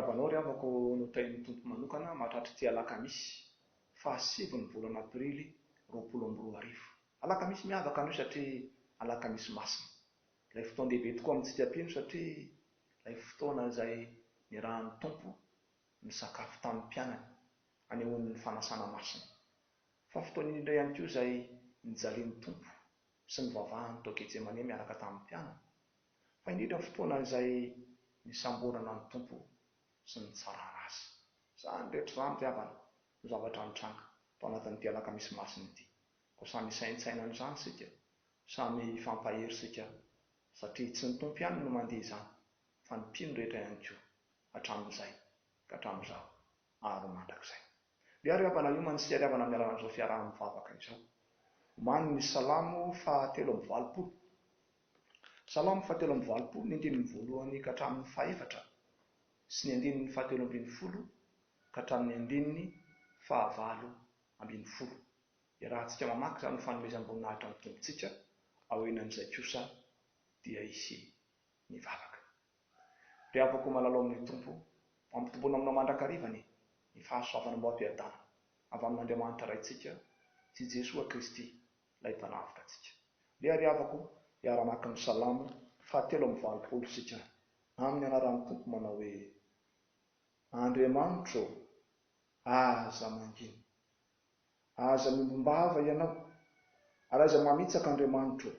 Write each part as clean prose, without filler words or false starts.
Fiarabanao ry havako notain'ny tompo manokana mahatratry ty Alakamisy fa 7 ny volana Aprily 2022. Alakamisy miavaka anio satria Alakamisy masina. Ilay fotoana lehibe tokoa amintsika pino satria ilay fotoana izay nirahan'ny tompo ny sakafo tamin'ny mpianany anehoan'ny fanasana masina. Fa fotoana indrindra ihany koa izay nijalian'ny tompo sy ny vavahany tao Getsemane miaraka tamin'ny mpianany. Fa indrindra fotoana izay nisamborana ny tompo sy ny tsarana azy. Izany rehetra izany ry havana no zavatra nitranga tao anatin'ity Alakamisy masina ity. Ko samy isaintsaina an'izany sika, samy fampahery sika satria tsy ny tompo ihany no mandeha izany fa ny mpino rehetra ihany koa hatramin'izay ka hatramin'izao ary mandrakizay. Dia ry havana io manisika ry havana amin'ny alalan'izao fiaraha-mivavaka izao. Omany ny Salamo 3:20. Salamo 3:20 ny andininy voalohany ka hatramin'ny 4 sy ny andininy 7:20 ka hatramin'ny andininy 9:20. Dia raha antsika mamaky izany ny fanomezam-boninahitra ny tompontsika aoenan'izay kosa dia isy mivavaka. Dia afaka malalo amin'ny tompo mampitombona aminao mandrakarivany ny fahasoavana mahampiadana avy amin'Andriamanitra raintsika sy Jesosy Kristy ilay mpanavika antsika. Dia ry havako hiara-maka ny Salamo 3:20 sika amin'ny anaran'ny tompo manao hoe: Andriamanitro, aza mangina, aza mimbombava ianao, ary aza mamitsaka Andriamanitro,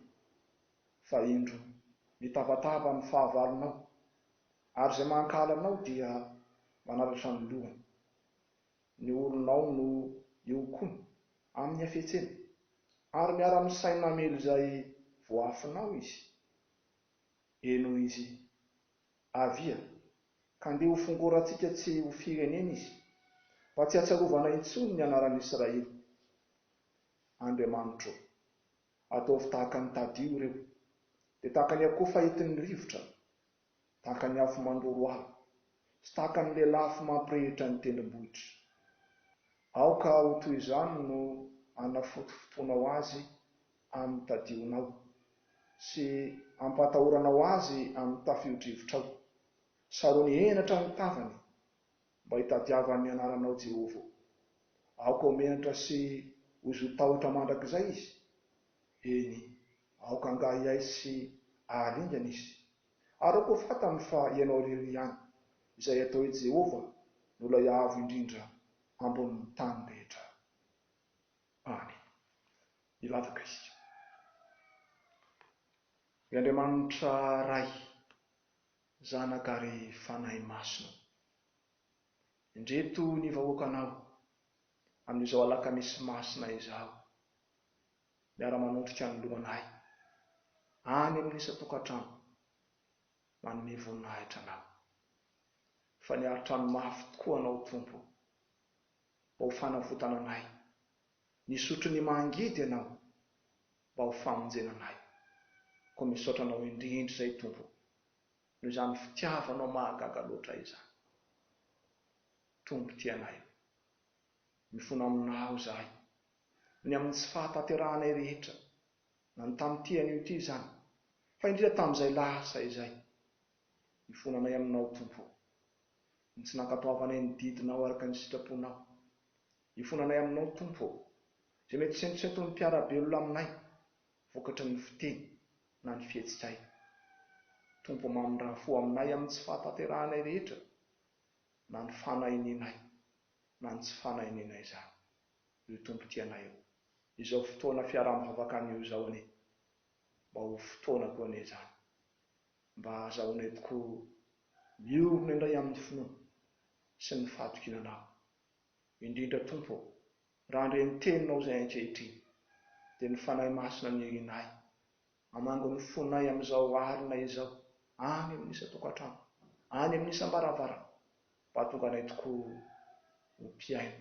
fa indro mitavatava amin'ny fahavalonao, ary izay mankala anao dia manaratra ny lohany. Ny olonao no iokony amin'ny hafetsena, ary miara-misaina mely izay voafinao izy. Eno izy, avia, ka ndeha ho fongorantsika tsy ho firenena izy, fa tsy hatsarovana intsony ny anaran'Israely. Andriamanitro, ataovy tahaka ny tadio ireo, dia tahaka ny akoho fahetin'ny rivotra, tahaka ny afo mandoro ala, sy tahaka ny lehilahy afo mampirehitra ny tendrombohitra. Aoka ho toy izany no anafotofonao azy amin'ny tadionao, sy ampatahoranao azy amin'ny tafio-drivotrao. Sarony henatra ny tavany mba hitadiavany anaranao Jehova. Aoka ho menatra sy hozo-tahotra mandrakizay izy. Eny, aoka angahiay sy ahalingana izy. Ary aoka ho fantany fa ianao irery ihany izay atao hoe Jehova no ilay avo indrindra ambonin'ny tany rehetra. Amen. Hilavaka isika. I Andriamanitra ray, zanaka ary fanahy masina, indreto ny vahoakanao amin'izao Alakamisy masina izao, miara-manotrika ny lohanay any amin'ny isa-tokantrano manome voninahitra anao. Fa niaritrano mafy tokoa anao tompo, mba ho fanavotana anay, nisotro ny mangidy ianao mba ho famonjena anay. Ko misaotra anao indrindra izay tompo, noho izany fitiavanao mahagaga loatra izany. Tompo tianay, mifona aminao izahay, ny amin'ny tsy fahatanteranay rehetra, na ny tamin'ity anio ity izany, fa indrindra tamin'izay lasa izay. Mifona anay aminao tompo, ny tsy nankatoavanay ny didinao araka ny sitraponao. Mifona anay aminao tompo, izay mety sentosento ny mpiara-belona aminay, vokatry ny fiteny na ny fihetsikay. Tompo mamindrafo aminay amin'ny tsy fahatanteranay rehetra, na ny fanahinenay, na ny tsy fanahinenay izany. Io tompo tianay io, izao fotoana fiaraha-mivavaka anio izao ane, mba ho fotoana koa ane izany, mba azahoanay tokoa miorona indray amin'ny finoana sy ny fahatokinanao. Indrindra tompo, raha andre ny teninao izay ankehitriny, dia ny fanahy masina ny irinay, amango ny fonay amin'izao alina izao, any amin'ny isa-tokantrano, any amin'ny isam-baravarana, mba hahatonga anay tokoa ho mpiaino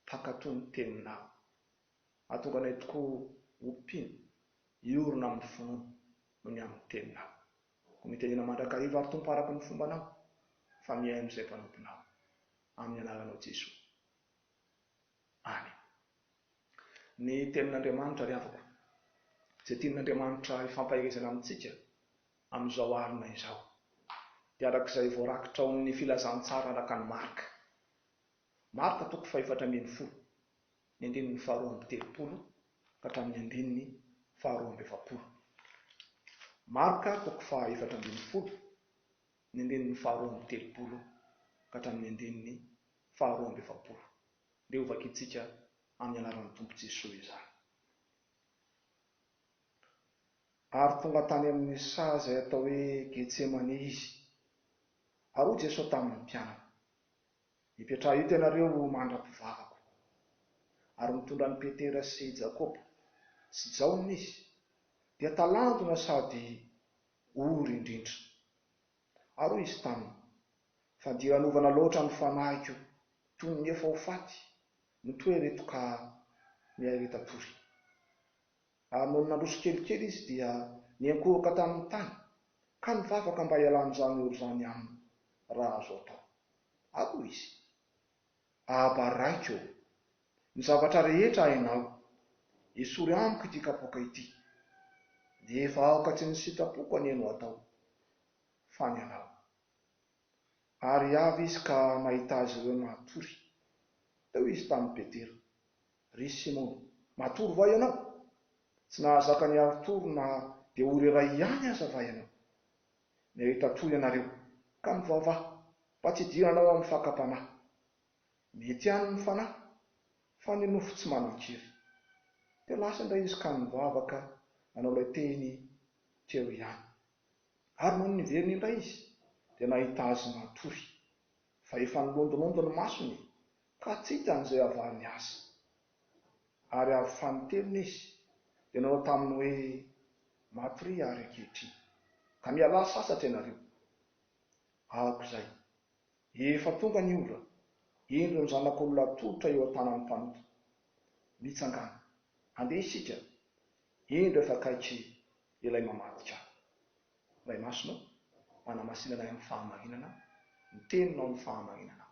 mpakatoy ny teninao, hahatonga anay tokoa ho mpino iorona amin'ny finoana noho ny amin'ny teninao. Ko mitenena mandrakariva ary tompo araka ny fombanao, fa miaino izay mpanomponao, amin'ny anaranao Jesosy. Amen. Ny tenin'Andriamanitra ry havako, izay tian'Andriamanitra ifampahirizana amintsika amin'izao alina izao, dia arak'izay voarakitra ao amin'ny filazantsara araka ny marika. Marika toko 410, ny andininy 230 ka hatramin'ny andininy 220. Marika toko 410, ny andininy 230 ka hatramin'ny andininy 220. Dia ho vakintsika amin'ny anaran'ny Tompo Jesoa izany. Ary tonga tany amin'ny saha izay atao hoe Getsemane izy. Ary hoy Jesoa tamin'ny mpianany, hipetraha ito ianareo mandra-pivavako. Ary mitondra ny Petera sy Jakoba sy Jaona izy, dia talandona sady ory indrindra. Ary hoy izy taminy, fa dia hanovana loatra ny fanahiko toy ny efa ho faty, mitoe reto ka mihay retatory. Ary noho nandroso kelikely izy dia niankoroka tamin'ny tany, ka nivavaka mba hialan'izany olo izany aminy raha azo atao. Ary hoy izy, Aba raiko, ny zavatra rehetra hainao, esory amiko ity kapoaka ity. Dia efa aoka tsy ny sitrapoko aneno atao, fa ny anao. Ary avy izy ka mahita azy ireo matory. Teo izy tamin'ny Petera, ry Simona, matory va ianao? Tsy nahazaka ny atory na dia ory iray ihany aza va ianao? Nahita toy ianareo, ka mivavaha, fa tsy diranao amin'ny fakapanahy. Mety ihany ny fanahy, fa ny nofo tsy manan-kiry. Dia lasa indray izy ka mivavaka nanao ilay teny teo ihany. Ary noho niveriny indray izy, dia nahita azy matory, fa efa nilondolondo ny masony, ka tsy hita an'izay avariny azy. Ary avy fanotelina izy, dia nanao taminy hoe matory ary ankehitriny, ka miala sasatra ianareo. Ahako izay, efa tonga ny ora, indro ny zanak'olona atolotra eo an-tanan'ny mpanoto. Mitsangana, andeha isika, indro efa akaiky ilay mamadika. Ray masonao, manamasinana amin'ny fahamarinana, ny teninao amin'ny fahamarinana.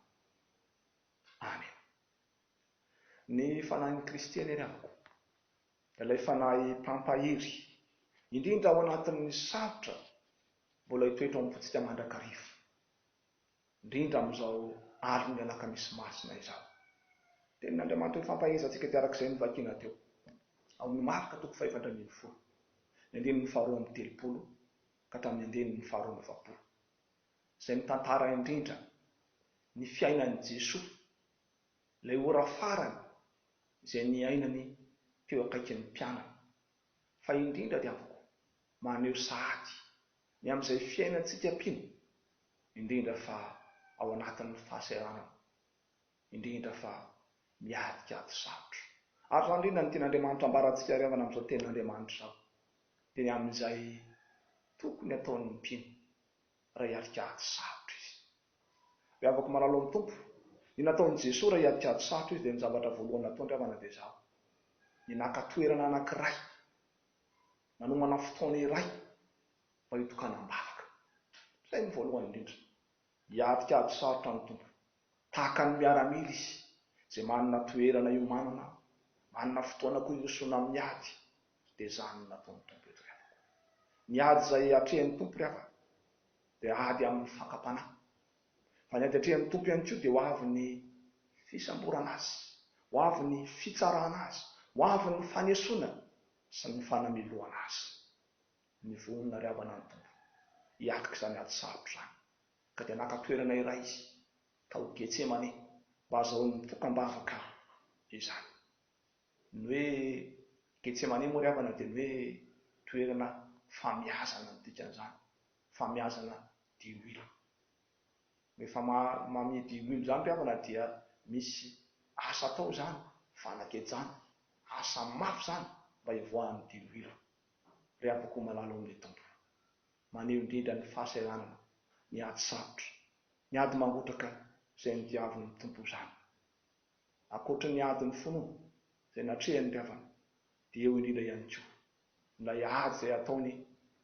Amen. Ny fanahin'ny kristiany ravako, ilay fanahy mpampahiry, indrindra ao anatin'ny sarotra mbola hitoetra amintsika mandrakarivo, indrindra amin'izao aliny alakamisy masina izao. Tenin'Andriamanitra hoe fampahizantsika ty arak'izay nivakiana teo amin'ny marika toko 510, ny andininy 230 ka hatramin'ny andininy 220. Izay mitantara indrindra ny fiainan'i Jesoa, ilay ora farany izay niainany teo akaikin'ny mpianany, fa indrindra diavoko maneho sahady ny amin'izay fiainantsika pino, indrindra fa ao anatin'ny fahasahiranana, indrindra fa miadikady sarotra. Ary izany indrindra ny tian'Andriamanitra ambarantsika revana amin'izao tenin'Andriamanitra izao, dia ny amin'izay tokony ataon'ny mpino raha hiadikady sarotra izy. Riavako malalo amin'ny Tompo, ny nataon'i Jesoa raha hiadikady sarotra izy dia ny zavatra voalohany nataony revana dia izao, ny naka-toerana anankiray, nanomana fotoana iray mba hitokana ambavaka. Izay ny voalohany indrindra, hiadikady sarotra ny Tompo, tahaka ny miaramila izy, izay manana toerana iomanana, manana fotoana koa iosona amin'ny ady, dia izany nataon'ny Tompo eto riavaka. Ny ady izay atrehan'ny Tompo riavaka dia ady amin'ny fakapanahy, fa ny ady atrehan'ny Tompo ihany koa dia ho avy ny fisamborana azy, ho avy ny fitsarana azy, ho avy ny fanesona sy ny fanameloana azy. Ny vonina riavana ny Tompo hiatika izany ady sarotra izany, ka dia naka-toerana iray izy tao Getsemane mba azahoany mitokam-bavaka izany. Ny hoe Getsemane moa riavana dia ny hoe toerana famiazana ny dikan'izany, famiazana diloilo. Rehefa mami diloilo izany riavana dia misy asa atao izany, fanakejana, asa mafy izany mba hivoahan'ny diloilo. Riavako malalo amin'ny Tompo, maneho indrindra ny fahasahiranana, ny ady sarotra, ny ady mangotraka izay nidiavin'ny Tompo izany. Ankoatra ny ady ny finoana izay natrehany riavana, dia eo indrindra ihany koa ilay ady izay ataony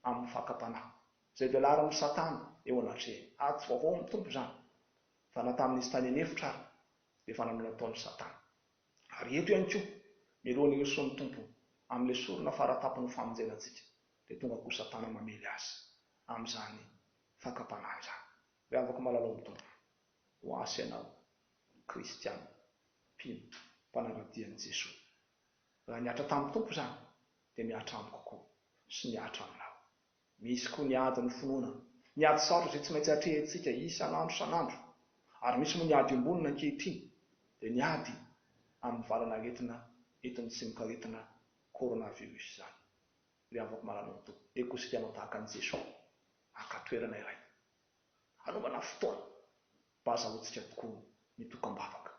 amin'ny fakapanahy, izay velarin'ny Satana eo anatrehany. Ady vaovao amin'ny Tompo izany, fa na tamin'izy tany anefitra ary dia efa nanao nataon'ny Satana. Ary eto ihany koa mialohan'ny ireson'ny Tompo amin'ilay sorona faratapon'ny famonjenantsika, dia tonga koa Satana mamely azy amin'izany fakapanahy izany. Ry afaka malalao amin'ny tompo ho asy ianao kristiana mpino mpanaradian'i Jesosy. Raha niatra tamin'ny tompo zany dia miatra amiko koa sy miatra aminao. Misy koa ny ady ny finoana, ny ady sarotra izay tsy maintsy atrehintsika isan'andro ary misy moa ny ady ambonina ankehitriny dia ny ady amin'ny valana aretina entiny sy mikaretina coronavirus zany. Ry afaka malalao amin'ny tompo dia koa sika anao tahaka an'i Jesosy aka-toerana iray hanomana fotoana mba azahoantsika tokoa ny tokam-bavaka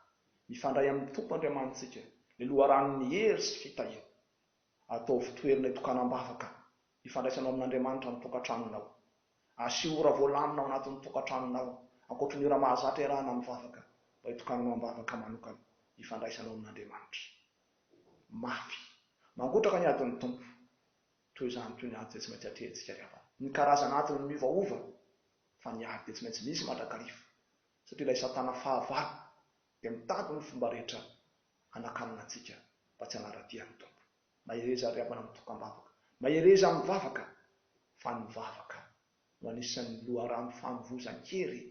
mifandray amin'ny tompo Andriamanitsika ny loharanony hery sy fitahiana. Ataovy toerana itokanam-bavaka ifandraisanao amin'Andriamanitra amin'ny tokantranonao. Asio ora voalamina ao anatin'ny tokantranonao ankoatra ny ora mahazatra iarahana amin'ny vavaka mba itokananao am-bavaka manokana ifandraisanao amin'Andriamanitra. Mafy mangotraka ny adin'ny tompo toy izany toy ny ady izay tsy maintsy atrehintsika rehefa. Ny karazana ady ny miovaova fa ny ady dia tsy maintsy misy mandrakariva satria ilay satana fahavalo dia mitady ny fomba rehetra hanakanina antsika mba tsy hanaradian'ny tompo. Mahireza ry havana amin'ny tokam-bavaka, mahireza amin'ny vavaka fa ny vavaka no anisan'ny loharano fanovozan-kery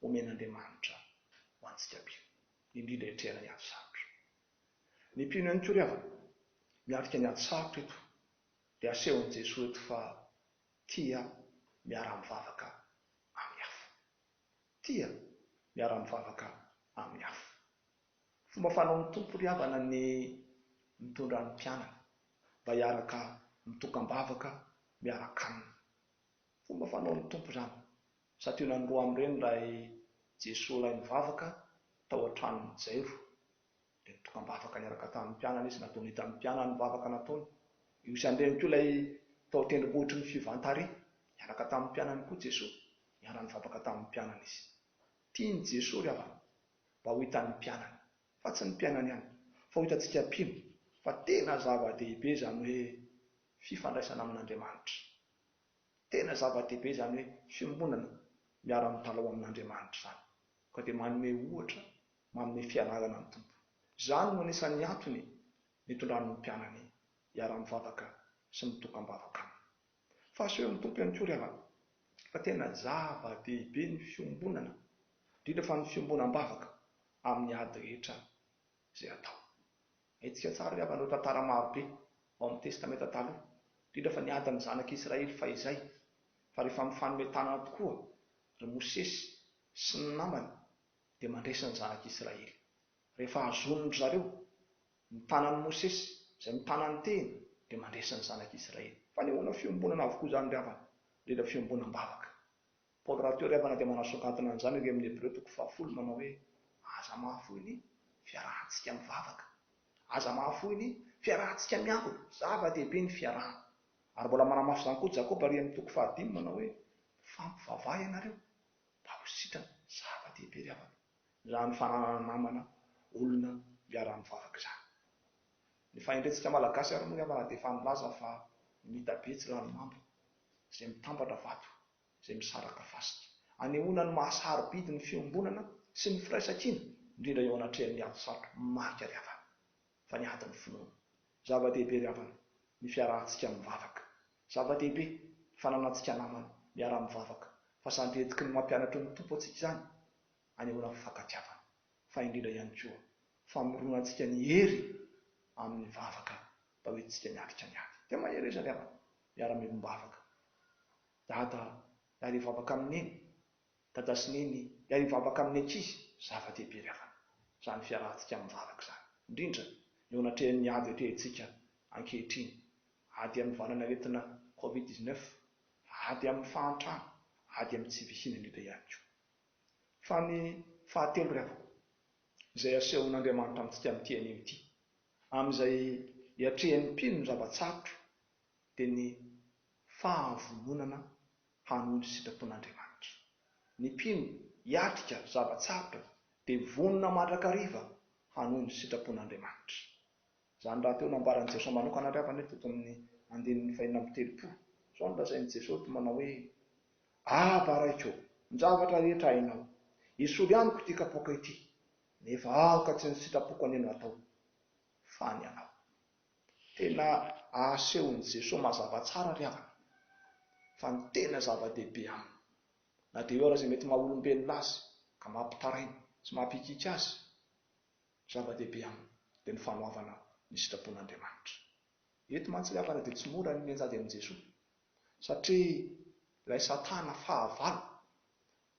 omen'Andriamanitra ho antsika mpino indrindra etrehana ny ady sarotra. Ny mpino ihany koa ry havana miarika ny ady sarotra eto dia asehon'i Jesosy eto fa tia miara-mivavaka amin'ny hafa. Tia miara-mivavaka amin'ny hafa. Fomba fanaon'ny tompo ry havana ny mitondra ny mpianany mba hiaraka mitokam-bavaka miaraka aminy. Fomba fanaon'ny tompo zany satria nandroa amin'ireny ilay Jesosy ilay mivavaka tao an-tranon'ny Jairo dia mitokam-bavaka niaraka tamin'ny mpianany izy, nataony hitan'ny mpianany ny vavaka nataony. Io isandreny koa ilay tao tendrombohitry ny fivantary niaraka tamin'ny mpianany koa Jesosy, niara nivavaka tamin'ny mpianany izy. Tiany Jesosy ry havana mba ho hitan'ny mpianany, fa tsy ny mpianany ihany fa ho hitantsika mpino fa tena zava-dehibe zany hoe fifandraisana amin'Andriamanitra. Tena zava-dehibe zany hoe fiombonana miara-mitalao amin'Andriamanitra zany. Ka dia manome ohatra, manome fianarana ny tompo. Zany no anisan'ny antony nitondran'ny mpianany hiara-mivavaka sy mitokam-bavaka aminy. Fa asehon'ny tompo ihany koa ry havana fa tena zava-dehibe ny fiombonana, indrindra fa ny fiombonam-bavaka amin'ny ady rehetra izay atao. Haintsika tsara ry havana ireo tantara marobe ao amin'ny testamenta taloha, indrindra fa ny adin'ny zanak'Israely fa izay fa rehefa mifanometana tokoa ry Mosesy sy ny namany dia mandresy ny zanak'Israely. Rehefa azonony zareo ny tanan'ny Mosesy izay mitana ny teny dia mandresy ny zanak'Israely. Fa nehoana fiombonana avokoa zany ry havana, indrindra fiombonam-bavaka. Paoly raha teo ry havana dia manasongadina an'izany ry amin'ny Hebreo 10 manao hoe aza mahafoy ny fiarahantsika mivavaka, aza mahafoy ny fiarahantsika miambina, zava-dehibe ny fiarahana. Ary mbola manamafy izany koa Jakoba ry amin'ny 5 manao hoe fampivavaha ianareo mba ho sitrana, zava-dehibe ry havana zany fananana namana olona miara-mivavaka izany. Ny fahendrentsika malagasy ary moa ry havana dia efa nilaza fa mitabetsy ranomambo izay mitambatra vato izay misaraka fasika. Anehoana ny mahasarobidy ny fiombonana sy ny firaisan-kina indrindra eo anatrehan'ny ady sarotra. Marika ry havana fa ny adin'ny finoana. Zava-dehibe ry havana ny fiarahantsika mivavaka. Zava-dehibe ny fananantsika namana miara-mivavaka. Fa sandretiky ny mampianatra ny tompo antsika izany anehoana fifankatiavana. Fa indrindra ihany koa famoronantsika ny hery amin'ny vavaka mba hoentsika miatrika ny ady. Dia mahereza ry havana miara-mivavaka. Dada hiara hivavaka amin'ny neny, dada sy neny hiara hivavaka amin'ny ankizy, zava-dehibe ry havana zany fiarahantsika mivavaka izany. Indrindra eo anatrehan'ny ady atrehintsika ankehitriny, ady amin'ny valana aretina Covid-19, ady amin'ny fahantrana, ady amin'ny tsy vihina indrindra ihany koa. Fa ny fahatelo ry havana izay asehon'Andriamanitra amintsika amin'ity anio ity, amin'izay hiatrehan'ny mpino ny zava-tsarotra dia ny fahavononana hanohy ny sitrapon'Andriamanitra. Ny mpino hiatrika zava-tsarotra dia vonona mandrakariva hanohy ny sitrapon'Andriamanitra. Zany raha teo nambaran'i Jesosy manokana ry havana eto amin'ny 2:30. Izao no lazain'i Jesosy manao hoe ava raiko ny zavatra rehetra hainao, isolo ihany ity kapoaka ity, nefa aho ka tsy ny sitrapoko aneno atao fa ny anao. Tena asehon'i Jesosy mazava tsara ry havana fa ny tena zava-dehibe aminy na dia eo izay mety maha-olombelona azy ka mampitaraina sy mampikika azy, zava-dehibe aminy dia ny fanoavana ny sitrapon'Andriamanitra. Eto mantsy ilay havana dia tsy mora ny mianjady amin'i Jesosy, satria ilay Satana fahavalo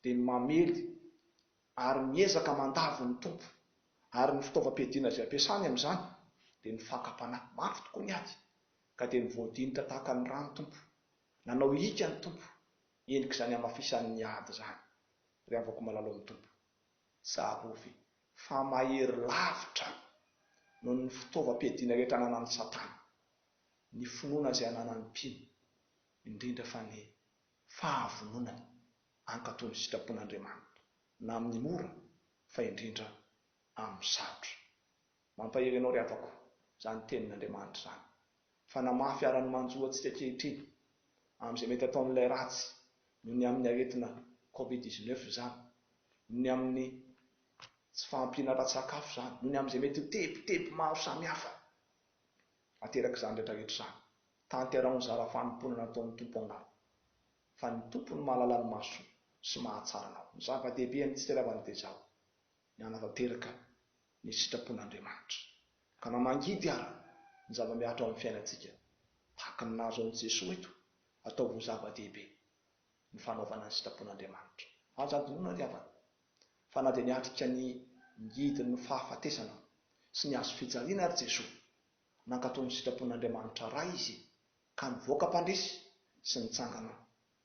dia mamely ary miezaka mandavo ny tompo, ary ny fitaovam-piadiana izay ampiasany amin'izany dia ny fakapanahy. Mafy tokoa ny ady ka dia ny voadinitra tahaka ny rano tompo, nanao hika ny tompo, endrika izany amafisan'ny ady izany ry avako malalo amin'ny tompo. Zarovy fa mahery lavitra noho ny fitaovam-piadiana rehetra ananan'ny Satana, ny finoana izay ananan'ny mpino, indrindra fa ny fahavononany ankatony sitrapon'Andriamanitra, na amin'ny mora fa indrindra amin'ny sarotra. Mampahery ianao ry havako izany tenin'Andriamanitra izany, fa namafy ara-ny manjoa antsika ankehitriny amin'izay mety ataon'ilay ratsy, noho ny amin'ny aretina Covid-19 izany, noho ny amin'ny tsy fahampiana ara-tsakafo izany, noho ny amin'izay mety tebotebo maro samihafa. Ateraka izany rehetrarehetra izany, tanterahony zara-fanompoana nataon'ny tompo anao, fa ny tompo ny mahalala ny maso sy mahatsara anao. Ny zava-dehibe ny tsiteravana dia izao, ny hanatanteraka ny sitrapon'Andriamanitra, ka na mangidy ara ny zava-miatra ao amin'ny fiainantsika tahaka ny nahazo an'i Jesosy eto, atao ho zava-dehibe ny fanaovana ny sitrapon'Andriamanitra. Aza adonona ry havana fa na dia niatrika ny ngidiny ny fahafatesana sy ny azo fijaliana ary Jesosy, nankatony sitrapon'Andriamanitra ray izy ka nivoaka mpandresy sy nitsangana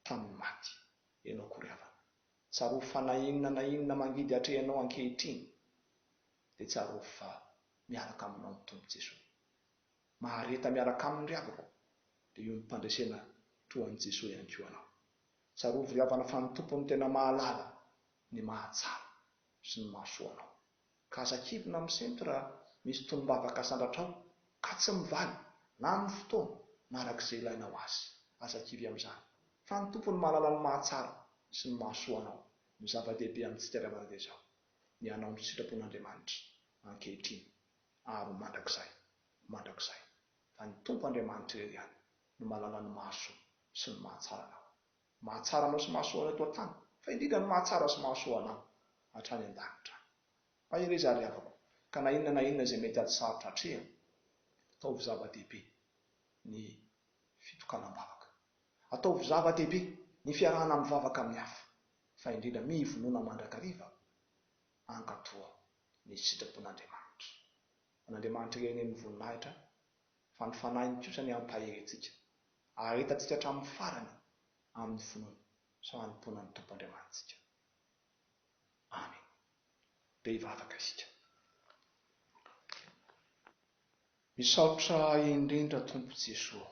tamin'ny maty. Ianao koa ry havana, tsarovy fa na inona mangidy hatrehanao ankehitriny dia tsarovy fa miaraka aminao ny tompo Jesosy. Mahareta miaraka aminy ry havako dia io ny mpandresena toan'i Jesosy ihany koa anao. Tsarovy ry havana fa ny tompo ny tena mahalala ny mahatsara sy ny mahasoa anao. Ka aza kivina amin'ny sento raha misy tolombavaka sandratrao ka tsy mivaly na amin'ny fotoana na arak'izay ilainao azy. Aza kivy amin'izany fa ny tompo ny mahalala ny mahatsara sy ny mahasoa anao. Ny zava-dehibe amin'ny tsiteravana dia izao, ny hanao ny sitrapon'Andriamanitra ankehitriny ary mandrakizay, fa ny tompo Andriamanitra irery ihany no mahalala ny mahasoa sy ny mahatsara anao. Mahatsara anao sy mahasoa anao eto an-tany, fa indrindra ny mahatsara sy mahasoa anao hatrany an-danitra. Fa irery ry havako, ka na inona izay mety ady sarotra hatrehana, ataovy zava-dehibe ny fitokanam-bavaka, ataovy zava-dehibe ny fiarahana amin'ny vavaka amin'ny hafa, fa indrindra mivonona mandrakariva ankatoa ny sitrapon'Andriamanitra. An'Andriamanitra ireny ny voninahitra fa ny fanahiny kosa ny hampahery antsika, aretantsika hatramin'ny farany amin'ny finoana sy hanompoana ny tompo Andriamanitsika. Amen. Dia hivavaka isika. Misaotra indrindra tompo Jesosy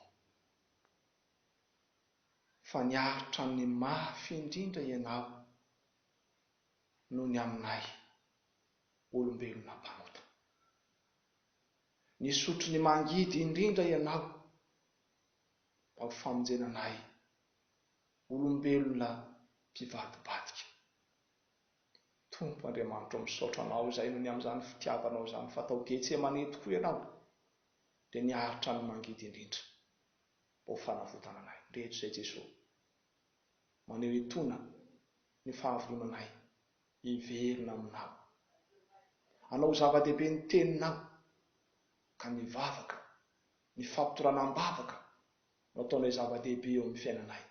fa niaritra ny mafy indrindra ianao noho ny aminay olombelona mpanota. Nisotro ny mangidy indrindra ianao ao famonjenanay olombelona mpivadibadika. Tompo Andriamanitra, misaotra anao izay noho ny amin'izany fitiavanao izany, fatao Getsemane tokoa ianao dia niaritra ny mangidy indrindra mba ho fanavotana anay. Rehetra izay Jesosy, maneho itona ny fahavononanay hiverina aminao, hanao zava-dehibe ny teninao, ka mivavaka ny fampitonanam-bavaka no ataonay zava-dehibe eo amin'ny fiainanay,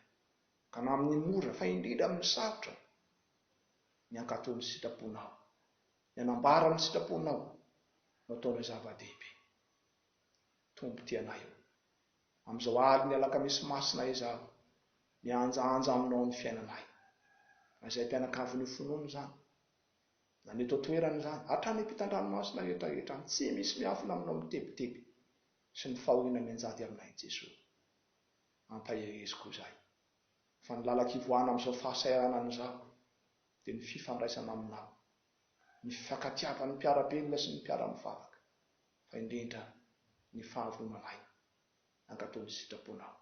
ka na amin'ny mora fa indrindra amin'ny sarotra ny ankatony sitraponao, ny anambara ny sitraponao no ataonay zava-dehibe. Tombo tianay eo amin'izao aliny Alakamisy masina izaho, mianjaanja aminao amin'ny fiainanay, izay mpianakavy ny finoana izany, na ny eto toerana izany, hatrany ampitan-dranomasina rehetrarehetra, tsy misy miafina aminao mitebiteby sy ny fahoriana mianjady aminay Jesosy. Ampahery koa izahay fa ny lalaka-ivoahana amin'izao fahasairanana izao dia ny fifandraisana aminao, ny fifankatiavan'ny mpiara-belona sy ny mpiara-mivavaka, fa indrindra ny fahavononanay ankatony sitraponao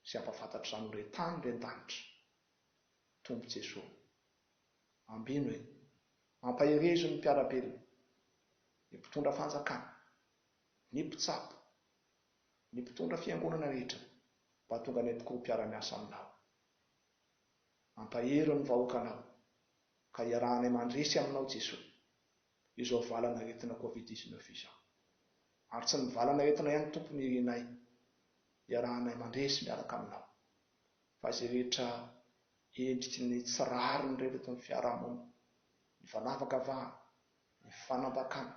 sy ampafantatra izany ho retany ren-danitra. Tompo Jesosy, ambino hoe ampaherezo ny mpiara-belona, ny mpitondra fanjakana, ny mpitsabo, ny mpitondra fiangonana rehetra, mba tonga ny tokoa mpiara-miasa aminao. Ampahery ny vahoakanao ka iarahanay mandresy aminao Jesosy izao valana retina Covid-19 izao. Ary tsy nivalana retina ihany tompony irinay, iarahanay mandresy miaraka aminao. Fa izay rehetra endriky ny tsirariny rehetra ny fiarahamonina, ny fanavakavahana, ny fanambakana,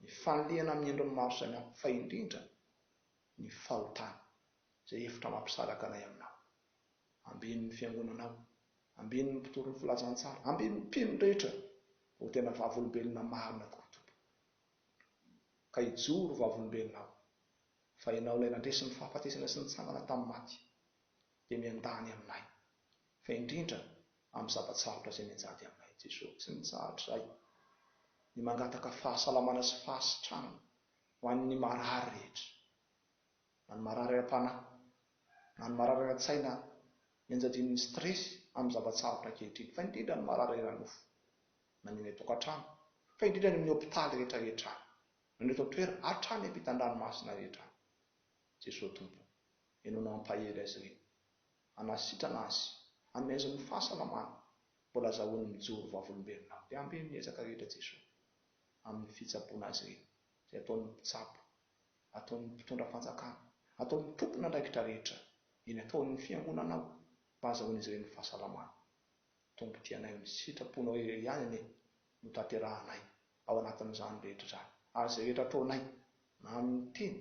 ny fanliana amin'ny endriny maro samihafa, fa indrindra ny fahotana izay efitra mampisalaka anay aminao. Ambiny ny fiangonanao, ambiny ny mpitory filazantsara, ambiny ny mpino rehetra ho tena vavolombelona marina tokoa. Ka hijoro vavolombelonao, fa ianao ilay nandresy ny fahafatesana sy ny tsangana tamin'ny maty, dia miandany aminay, fa indrindra amin'ny zavatsarotra izay mianjady aminay Jesosy. Tsy nitsahatra izay ny mangataka fahasalamana sy fahasitrahana ho an'ny marary rehetra, na ny marary ara-panahy, na ny marary ara-tsaina mianjadin'ny stress amin'ny zavatsarotra ankehitriny, fa indrindra ny marary ara-nofo, na ny tokantrano, fa indrindra ny amin'ny hopitaly rehetra, na ny eto toerana hatrany ampitan-dranomasina rehetra. Jesosy Tompo, ianao ampahery azy ireny, anasitrana azy, anomezany fahasalamana, mbola azahoany mijoro vavolombelonao. Dia ambeny miezaka rehetra Jesosy amin'ny fitsaboana azy ireny, izay ataon'ny mpitsabo, ataon'ny mpitondra fanjakana, ataon'ny tompona andraikitra rehetra, eny ataon'ny fiangonanao, mba azahoany izy ireny fahasalamana. Tompo tianay ny sitraponao ihany no tanterahanay ao anatin'izany rehetra izany. Ary izay rehetra ataonay na amin'ny teny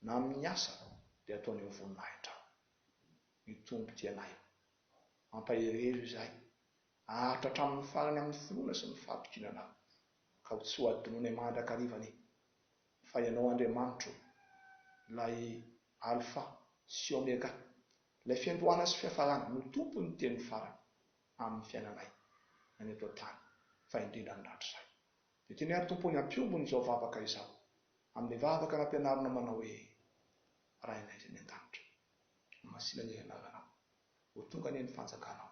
na amin'ny asa dia ataony eo voninahitra. Ny Tompo tianay ampahery izay, ahatra hatramin'ny farany amin'ny finoana sy ny fahatokinana, ka ho tsy ho adinoana mandrakariva fa ianao Andriamanitro, ilay Alpha sy Omega, ilay fiandohana sy fiafarana, no tompony teny farany amin'ny fiainanay na ny eto an-tany, fa indrindra ny rahatrizay. Dia tiany ary tompony hampiombony izao vavaka izao amin'ny vavaka nampianarina manao hoe rainay izay an-danitra, masina ny ianarana, ho tonga ny fanjakanao,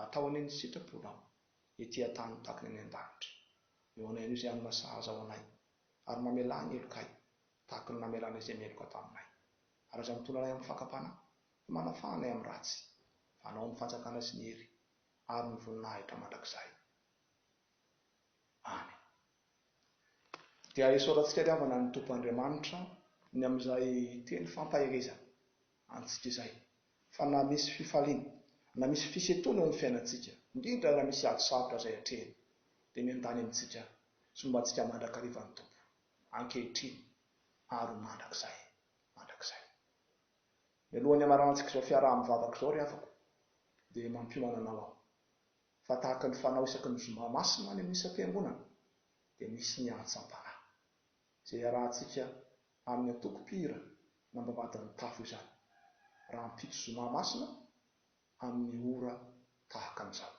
atao any ny sitraponao, ety an-tany tahaka ny an-danitra. Eo anay io izay amin'ny masaza ao anay, ary mamelà ny elokay tahaka ny namelana izay meloka taminay. Ary aza mitondra anay amin'ny fakapana, manafanay amin'ny ratsy, fa anao ny fanjakana sy ny hery ary ny voninahitra mandrakizay. Amen. Dia esorantsika riavana ny Tompo Andriamanitra ny amin'izay teny fampaherezana antsika izay, fa na misy fifaliana, na misy fisetona eo amin'ny fiainantsika, indrindra raha misy ady sarotra izay hatrehany, dia miandany amintsika sy mba antsika mandrakariva ny Tompo ankehitriny ary mandrakizay. Mialohan'ny amarantsika izao fiaraha-mivavaka izao riavako, dia mampiomana anao aho, fa tahaka ny fanao isaky ny zoma masina any amin'ny isam-piangonana, dia misy ny ahatsam-panahy izay iarahantsika amin'ny antoko-pihira na Ambavahadimitafo izany, raha mpitso zoma masina amin'ny ora tahaka an'izao.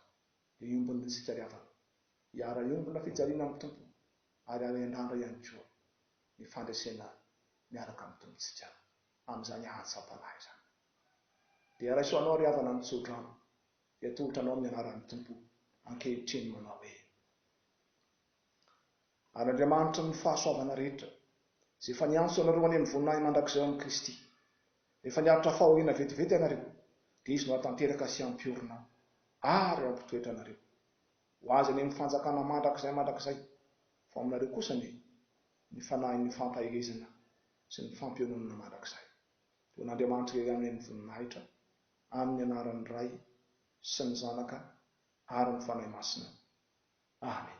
Dia iombon'ny tsika riavana, hiara-iombona fijaliana amin'ny Tompo, ary ara-indrandra ihany koa ny fandresena miaraka amin'ny tompontsika amin'izany ahatsam-panahy izany. Dia raisoanao riavana mitsodrano, dia tolotra anao amin'ny anaran'ny Tompo ankehitriny manao hoe: ary Andriamanitra ny fahasoavana rehetra, izay efa niantso anareo any amin'ny voninahiny mandrakizay amin'ny Kristy, efa niaritra fahoriana vetivety ianareo, dia izy no hatanteraka sy hampiorina ary hampitoetra anareo ho azy any amin'ny fanjakana mandrakizay, fa aminareo kosa ny fanahin'ny fampaherezana sy ny fampiononana mandrakizay. Dia n'Andriamanitra iray amin'ny voninahitra, amin'ny anaran'ny Ray sy ny Zanaka ary ny Fanahy Masina. Amen.